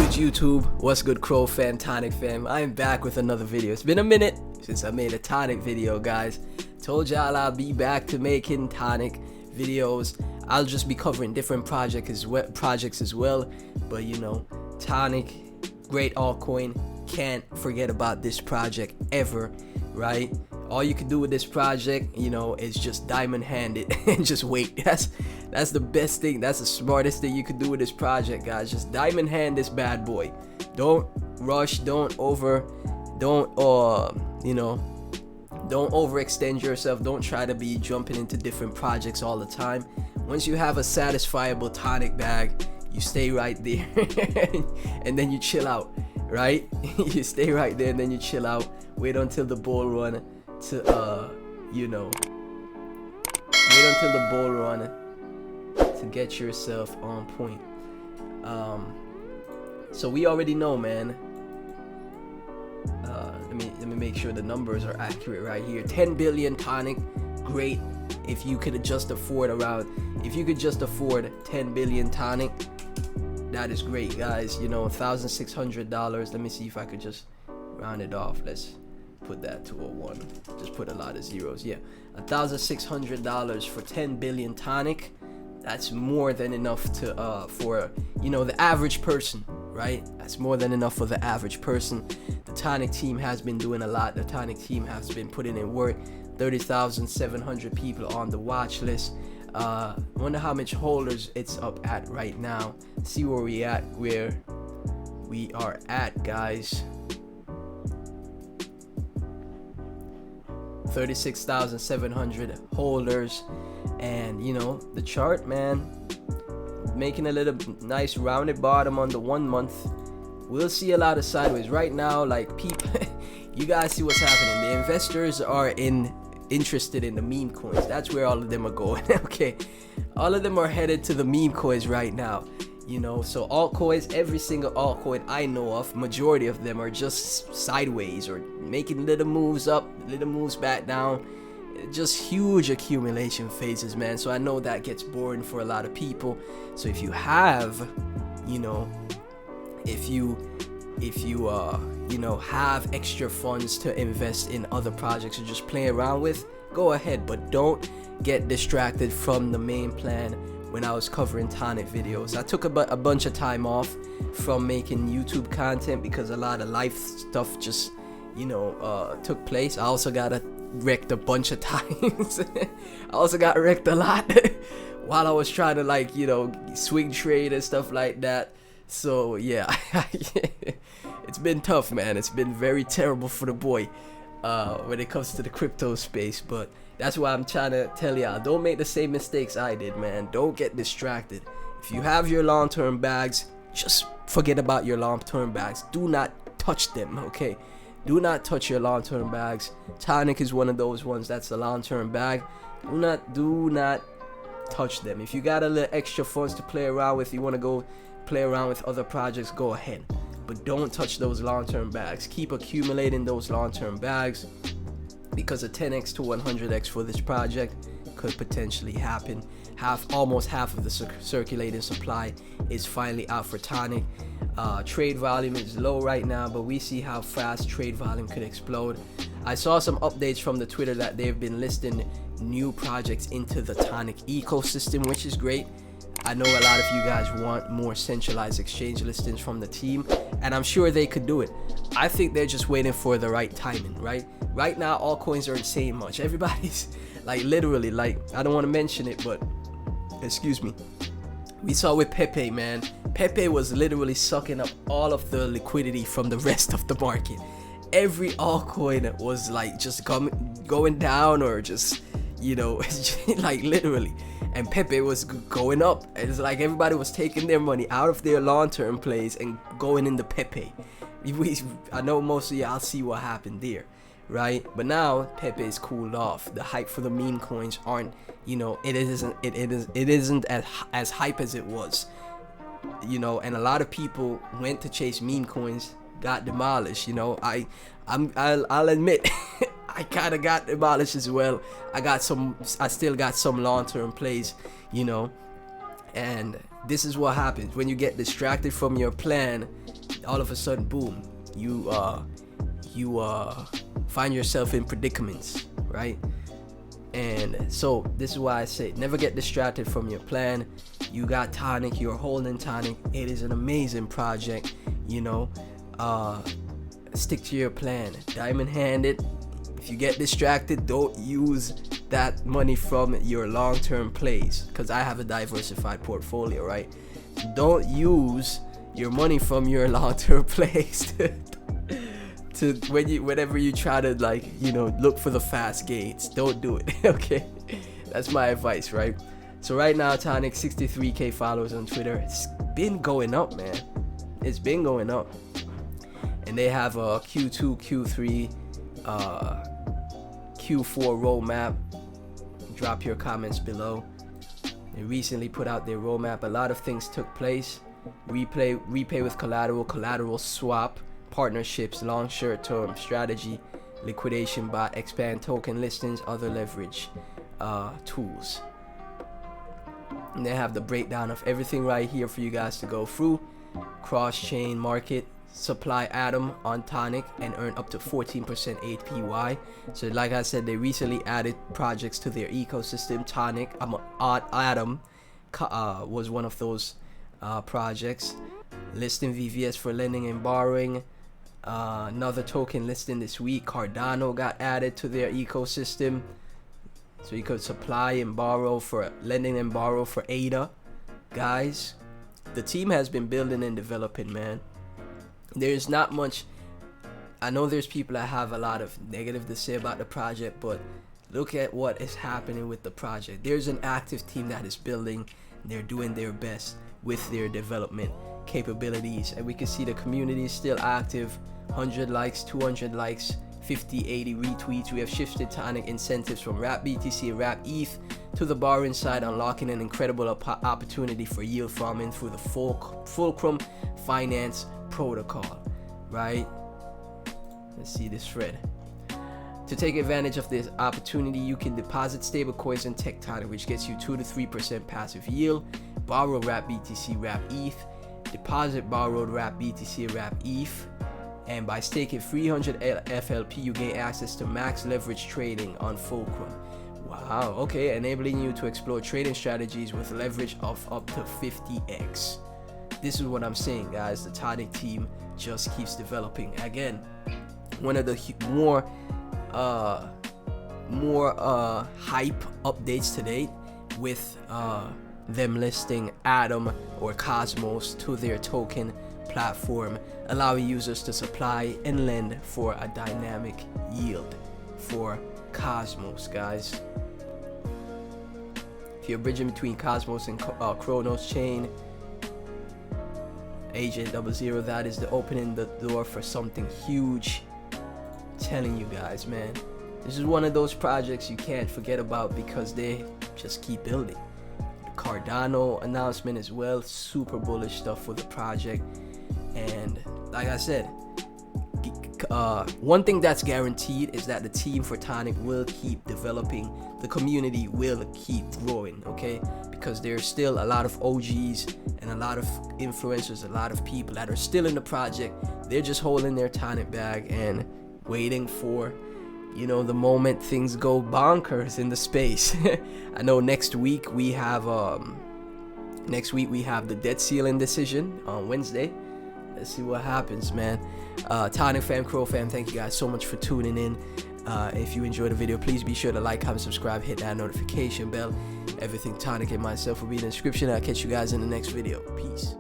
good YouTube? What's good, Crow fan, Tonic fam? I am back with another video. It's been a minute since I made a Tonic video, guys. Told y'all I'll be back to making Tonic videos. I'll just be covering different projects as well. But you know, Tonic, great altcoin. Can't forget about this project ever, right? All you can do with this project, you know, is just diamond hand it and just wait. That's the best thing. That's the smartest thing you could do with this project, guys. Just diamond hand this bad boy. Don't rush. Don't overextend yourself. Don't try to be jumping into different projects all the time. Once you have a satisfiable Tonic bag, you stay right there and then you chill out, right? You stay right there and then you chill out. Wait until the bull run to to get yourself on point. So we already know, man. Let me make sure the numbers are accurate right here. 10 billion Tonic, great. If you could just afford 10 billion Tonic, that is great, guys. You know, $1,600. Let me see if I could just round it off. Let's put that to a 1. Just put a lot of zeros. Yeah, $1,600 for 10 billion Tonic. That's more than enough to for, you know, the average person, right? That's more than enough for the average person. The Tonic team has been doing a lot. The Tonic team has been putting in work. 30,700 people on the watch list. Wonder how much holders it's up at right now. See where we are at, guys. 36,700 holders. And you know, the chart, man, making a little nice rounded bottom on the 1 month. We'll see a lot of sideways right now. Like, people, you guys see what's happening. The investors are interested in the meme coins. That's where all of them are going. Okay, all of them are headed to the meme coins right now, you know. So altcoins, every single altcoin I know of, majority of them are just sideways or making little moves up, little moves back down. Just huge accumulation phases, man. So I know that gets boring for a lot of people. So if you have, you know, if you have extra funds to invest in other projects or just play around with, go ahead, but don't get distracted from the main plan. When I was covering Tonic videos, I took a bunch of time off from making YouTube content because a lot of life stuff just, you know, took place. I also got wrecked a bunch of times. I also got wrecked a lot while I was trying to, like, you know, swing trade and stuff like that. So yeah, it's been tough, man. It's been very terrible for the boy when it comes to the crypto space. But that's why I'm trying to tell y'all, don't make the same mistakes I did, man. Don't get distracted. If you have your long-term bags, just forget about your long-term bags. Do not touch them, okay? Do not touch your long-term bags. Tonic is one of those ones that's a long-term bag. Do not touch them. If you got a little extra funds to play around with, you want to go play around with other projects, go ahead. But don't touch those long-term bags. Keep accumulating those long-term bags, because a 10x to 100x for this project could potentially happen. Almost half of the circulating supply is finally out for Tonic. Trade volume is low right now, but we see how fast trade volume could explode. I saw some updates from the Twitter that they've been listing new projects into the Tonic ecosystem, which is great. I know a lot of you guys want more centralized exchange listings from the team, and I'm sure they could do it. I think they're just waiting for the right timing, right? Right now, altcoins aren't saying much. Everybody's like, literally, like, I don't want to mention it, but excuse me. We saw with Pepe, man. Pepe was literally sucking up all of the liquidity from the rest of the market. Every altcoin was like just going down, or just, you know, like literally. And Pepe was going up. It's like everybody was taking their money out of their long-term plays and going into Pepe. I know most of y'all see what happened there, right? But now Pepe is cooled off. The hype for the meme coins aren't, you know, it isn't as hype as it was, you know. And a lot of people went to chase meme coins, got demolished. You know, I'll admit I kind of got demolished as well. I still got some long-term plays, you know. And this is what happens when you get distracted from your plan. all of a sudden, boom, you find yourself in predicaments, right? And so this is why I say never get distracted from your plan. You got Tonic, you're holding Tonic. It is an amazing project, you know. Stick to your plan, diamond handed. If you get distracted, don't use that money from your long-term plays, because I have a diversified portfolio, right? Don't use your money from your long-term plays to whenever you try to, like, you know, look for the fast gains. Don't do it. Okay, that's my advice, right? So right now, Tonic 63k followers on Twitter. It's been going up, man. It's been going up, and they have a Q2, Q3, Q4 roadmap. Drop your comments below. They recently put out their roadmap. A lot of things took place. Repay with collateral swap, partnerships, long short-term strategy, liquidation bot, expand token listings, other leverage tools. And they have the breakdown of everything right here for you guys to go through. Cross-chain market, supply Atom on Tonic and earn up to 14% APY. So like I said, they recently added projects to their ecosystem. Tonic, Atom was one of those projects. Listing VVS for lending and borrowing. Another token listing this week. Cardano got added to their ecosystem, so you could supply and borrow for lending and borrow for ADA. Guys, the team has been building and developing, man. There's not much. I know there's people that have a lot of negative to say about the project, but look at what is happening with the project. There's an active team that is building. They're doing their best with their development capabilities, and we can see the community is still active. 100 likes, 200 likes, 50, 80 retweets. We have shifted Tonic incentives from Wrap BTC and Wrap ETH to the borrowing side, unlocking an incredible opportunity for yield farming through the Fulcrum Finance protocol, right? Let's see this thread. To take advantage of this opportunity, you can deposit stablecoins in Tectonic, which gets you 2 to 3% passive yield. Borrow Wrap BTC, Wrap ETH. Deposit borrowed Wrap BTC, Wrap ETH. And by staking 300 FLP, you gain access to max leverage trading on Fulcrum. Wow, okay, enabling you to explore trading strategies with leverage of up to 50x. This is what I'm saying, guys. The Tonic team just keeps developing. Again, one of the more hype updates to date, with them listing Atom or Cosmos to their token platform, allowing users to supply and lend for a dynamic yield for Cosmos, guys. If you're bridging between Cosmos and Chronos chain, Agent 00, that is the opening the door for something huge. Telling you guys, man, this is one of those projects you can't forget about, because they just keep building. The Cardano announcement as well, super bullish stuff for the project. And like I said, one thing that's guaranteed is that the team for Tonic will keep developing. The community will keep growing, okay? Because there's still a lot of OGs and a lot of influencers, a lot of people that are still in the project. They're just holding their Tonic bag and waiting for, you know, the moment things go bonkers in the space. I know next week we have the debt ceiling decision on Wednesday. Let's see what happens, man. Tonic fam, Crow fam, thank you guys so much for tuning in. If you enjoyed the video, please be sure to like, comment, subscribe, hit that notification bell. Everything Tonic and myself will be in the description. I'll catch you guys in the next video. Peace.